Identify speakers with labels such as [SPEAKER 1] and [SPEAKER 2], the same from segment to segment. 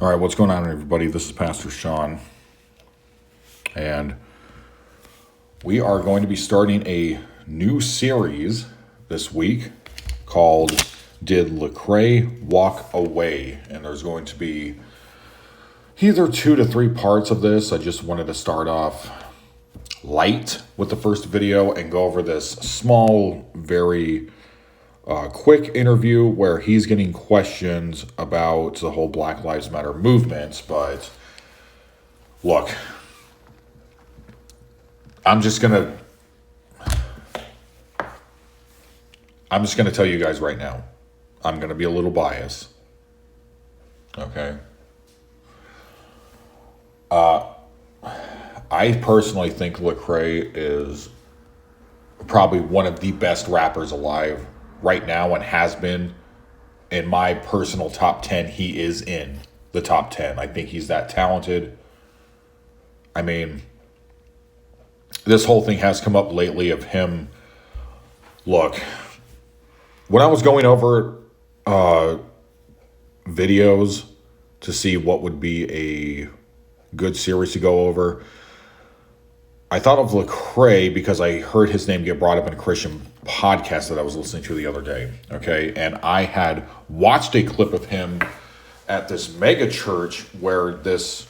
[SPEAKER 1] All right, what's going on, everybody? This is Pastor Sean, and we are going to be starting a new series this week called Did Lacrae Walk Away? And there's going to be either 2 to 3 parts of this. I just wanted to start off light with the first video and go over this small, very quick interview where he's getting questions about the whole Black Lives Matter movement. But look, I'm just gonna tell you guys right now, I'm gonna be a little biased. Okay. I personally think Lacrae is probably one of the best rappers alive right now and has been. In my personal top 10, he is in the top 10. I think he's that talented. I mean, this whole thing has come up lately of him. Look, when I was going over videos to see what would be a good series to go over, I thought of Lacrae because I heard his name get brought up in a Christian podcast that I was listening to the other day. Okay. And I had watched a clip of him at this mega church where this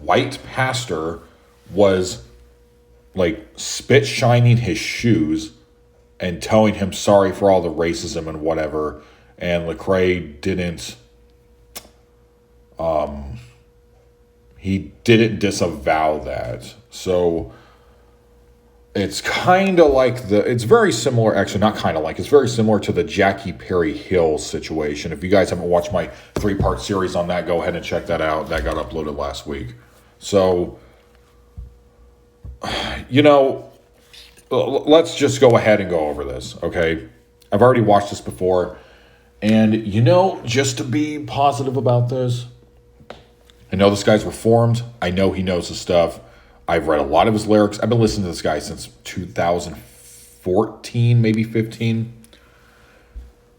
[SPEAKER 1] white pastor was like spit shining his shoes and telling him sorry for all the racism and whatever. And Lacrae didn't disavow that. So it's kind of like it's very similar, actually not kind of like, it's very similar to the Jackie Perry Hill situation. If you guys haven't watched my 3-part series on that, go ahead and check that out. That got uploaded last week. So, let's just go ahead and go over this, okay? I've already watched this before. And, just to be positive about this, I know this guy's reformed. I know he knows his stuff. I've read a lot of his lyrics. I've been listening to this guy since 2014, maybe 15.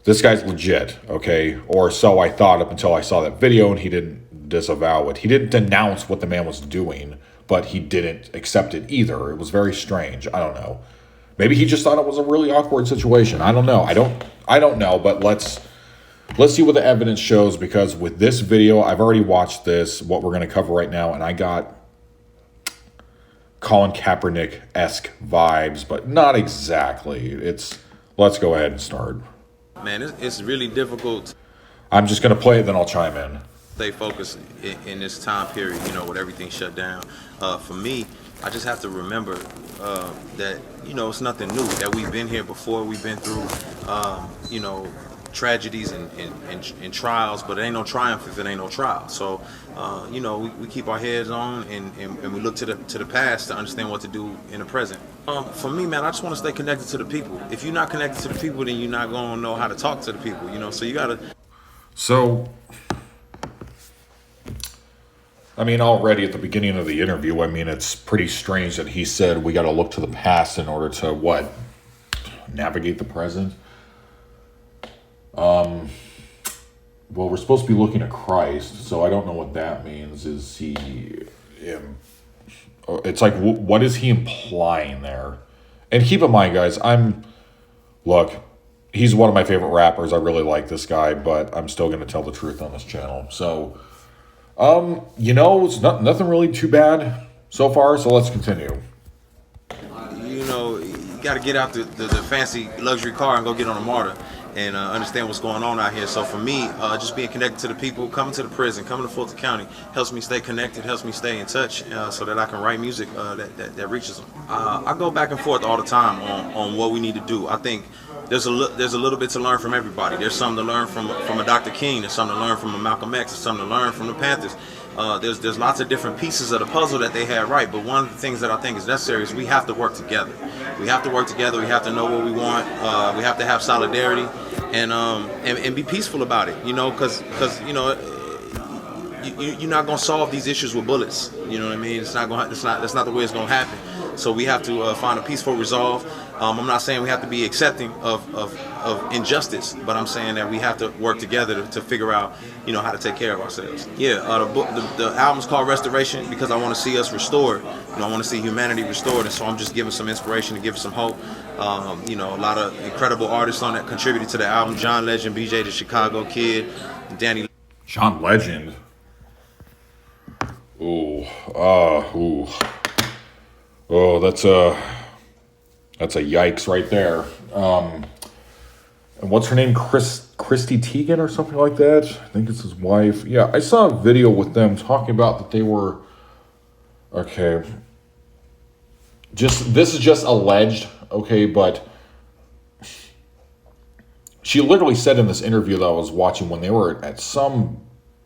[SPEAKER 1] This guy's legit, okay? Or so I thought up until I saw that video, and he didn't disavow it. He didn't denounce what the man was doing, but he didn't accept it either. It was very strange. I don't know. Maybe he just thought it was a really awkward situation. I don't know. I don't know, but let's see what the evidence shows, because with this video, I've already watched this, what we're going to cover right now, and I got Colin Kaepernick-esque vibes, but not exactly. Let's go ahead and start.
[SPEAKER 2] Man, it's really difficult.
[SPEAKER 1] I'm just going to play it, then I'll chime in.
[SPEAKER 2] Stay focused in this time period, with everything shut down. For me, I just have to remember that, it's nothing new, that we've been here before, we've been through, tragedies and trials, but it ain't no triumph if it ain't no trial. So, we keep our heads on and we look to the past to understand what to do in the present. For me, man, I just want to stay connected to the people. If you're not connected to the people, then you're not going to know how to talk to the people, so you got to.
[SPEAKER 1] So, already at the beginning of the interview, it's pretty strange that he said we got to look to the past in order to, navigate the present? Well, we're supposed to be looking at Christ, so I don't know what that means. Is he... It's like, what is he implying there? And keep in mind, guys, look, he's one of my favorite rappers. I really like this guy, but I'm still going to tell the truth on this channel. So, it's nothing really too bad so far, so let's continue.
[SPEAKER 2] You got to get out the fancy luxury car and go get on a MARTA and understand what's going on out here. So for me, just being connected to the people, coming to the prison, coming to Fulton County, helps me stay connected, helps me stay in touch, so that I can write music that reaches them. I go back and forth all the time on what we need to do. I think there's a little bit to learn from everybody. There's something to learn from a Dr. King. There's something to learn from a Malcolm X. There's something to learn from the Panthers. There's lots of different pieces of the puzzle that they had right, but one of the things that I think is necessary is we have to work together. We have to work together. We have to know what we want. We have to have solidarity and be peaceful about it. Because you're not gonna solve these issues with bullets. You know what I mean? That's not the way it's gonna happen. So we have to find a peaceful resolve. I'm not saying we have to be accepting of injustice, but I'm saying that we have to work together to figure out, how to take care of ourselves. Yeah, the album's called Restoration because I want to see us restored. I want to see humanity restored, and so I'm just giving some inspiration to give some hope. A lot of incredible artists on that contributed to the album. John Legend, BJ the Chicago Kid, Danny.
[SPEAKER 1] John Legend. Ooh. Oh, that's a yikes right there. And what's her name? Christy Teigen or something like that? I think it's his wife. Yeah, I saw a video with them talking about that they were... Okay. This is just alleged, okay, but... She literally said in this interview that I was watching when they were at some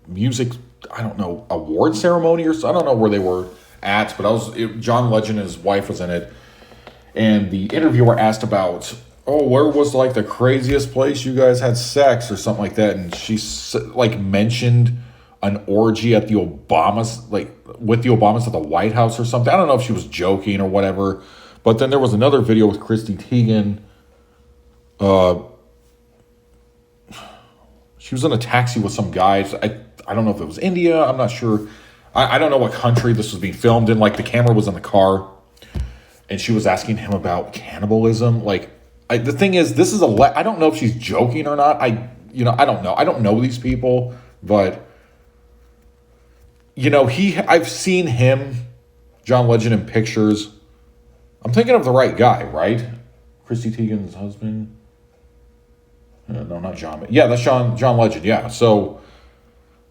[SPEAKER 1] music, I don't know, award ceremony or so. I don't know where they were at, but John Legend and his wife was in it. And the interviewer asked about, where was like the craziest place you guys had sex or something like that. And she like mentioned an orgy at the Obamas, like with the Obamas at the White House or something. I don't know if she was joking or whatever. But then there was another video with Christy Teigen. She was in a taxi with some guys. I don't know if it was India. I'm not sure. I don't know what country this was being filmed in. Like the camera was in the car. And she was asking him about cannibalism. Like, the thing is, this is I don't know if she's joking or not. I don't know. I don't know these people, but I've seen him, John Legend, in pictures. I'm thinking of the right guy, right? Christy Teigen's husband. No, not John. Yeah, that's John Legend. Yeah. So,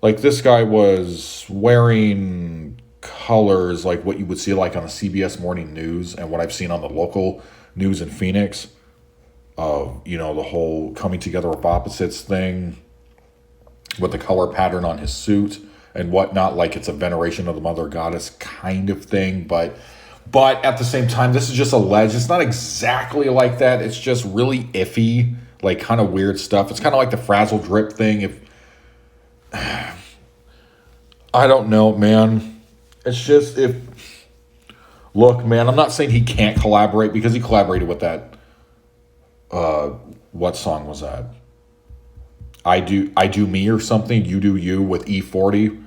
[SPEAKER 1] like, this guy was wearing colors like what you would see like on the CBS Morning News and what I've seen on the local news in Phoenix of, the whole coming together of opposites thing with the color pattern on his suit and whatnot, like it's a veneration of the mother goddess kind of thing. But at the same time, this is just alleged. It's not exactly like that. It's just really iffy, like kind of weird stuff. It's kind of like the frazzle drip thing. I don't know, man. It's just look, man, I'm not saying he can't collaborate because he collaborated with that, what song was that? I Do Me or something, You Do You with E40.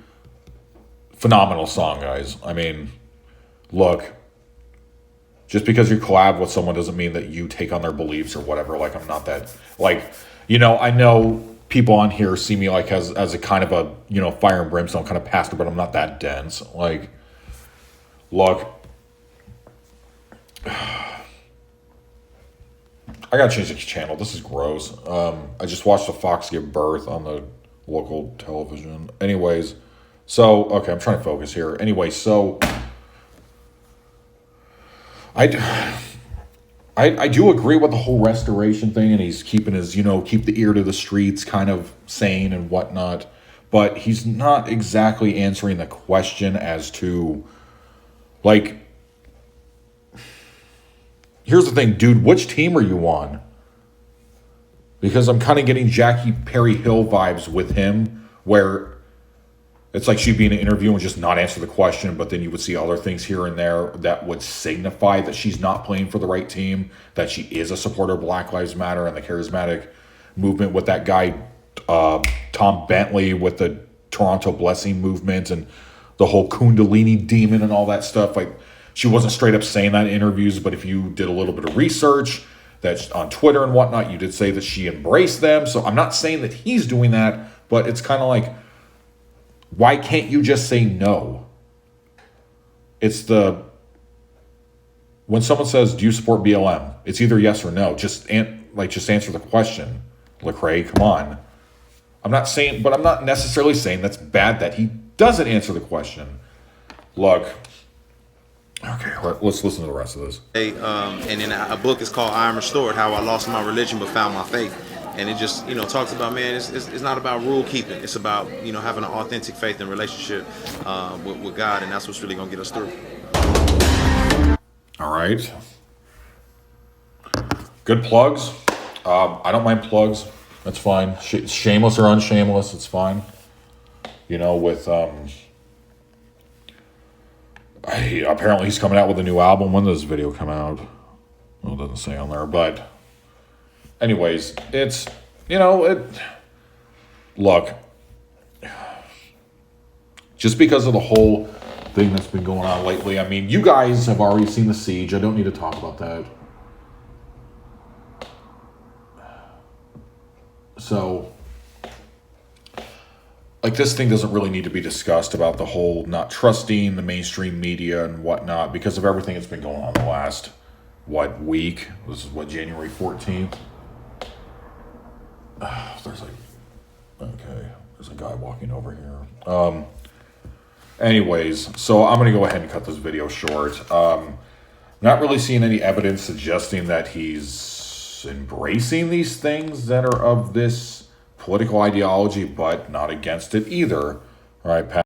[SPEAKER 1] Phenomenal song, guys. I mean, look, just because you collab with someone doesn't mean that you take on their beliefs or whatever. Like, I'm not that, like, I know people on here see me like as a kind of a, fire and brimstone kind of pastor, but I'm not that dense. Like, look, I gotta change the channel. This is gross. I just watched the Fox give birth on the local television. Anyways, so, okay, I'm trying to focus here. Anyway, so I do agree with the whole restoration thing, and he's keeping his, keep the ear to the streets kind of saying and whatnot, but he's not exactly answering the question as to, like, here's the thing, dude, which team are you on? Because I'm kind of getting Jackie Perry Hill vibes with him, where it's like she'd be in an interview and just not answer the question, but then you would see other things here and there that would signify that she's not playing for the right team, that she is a supporter of Black Lives Matter and the charismatic movement with that guy, Tom Bentley, with the Toronto Blessing movement and the whole Kundalini demon and all that stuff. Like, she wasn't straight up saying that in interviews, but if you did a little bit of research that's on Twitter and whatnot, you did say that she embraced them. So I'm not saying that he's doing that, but it's kind of like, why can't you just say no? It's when someone says, do you support BLM? It's either yes or no. Just answer the question. Lacrae, come on. I'm not necessarily saying that's bad that he doesn't answer the question. Look, okay, let's listen to the rest of this.
[SPEAKER 2] And then a book is called I Am Restored, How I Lost My Religion But Found My Faith. And it just, talks about, man, it's not about rule keeping. It's about, having an authentic faith and relationship with God. And that's what's really going to get us through.
[SPEAKER 1] All right. Good plugs. I don't mind plugs. That's fine. Shameless or unshameless, it's fine. With... apparently he's coming out with a new album. When does this video come out? Well, it doesn't say on there, but anyways, it's, you know, look, just because of the whole thing that's been going on lately, I mean, you guys have already seen the siege. I don't need to talk about that. So, like, this thing doesn't really need to be discussed about the whole not trusting the mainstream media and whatnot because of everything that's been going on the last, week? This is January 14th? There's a guy walking over here. Anyways, so I'm going to go ahead and cut this video short. Not really seeing any evidence suggesting that he's embracing these things that are of this political ideology, but not against it either. All right, Pat.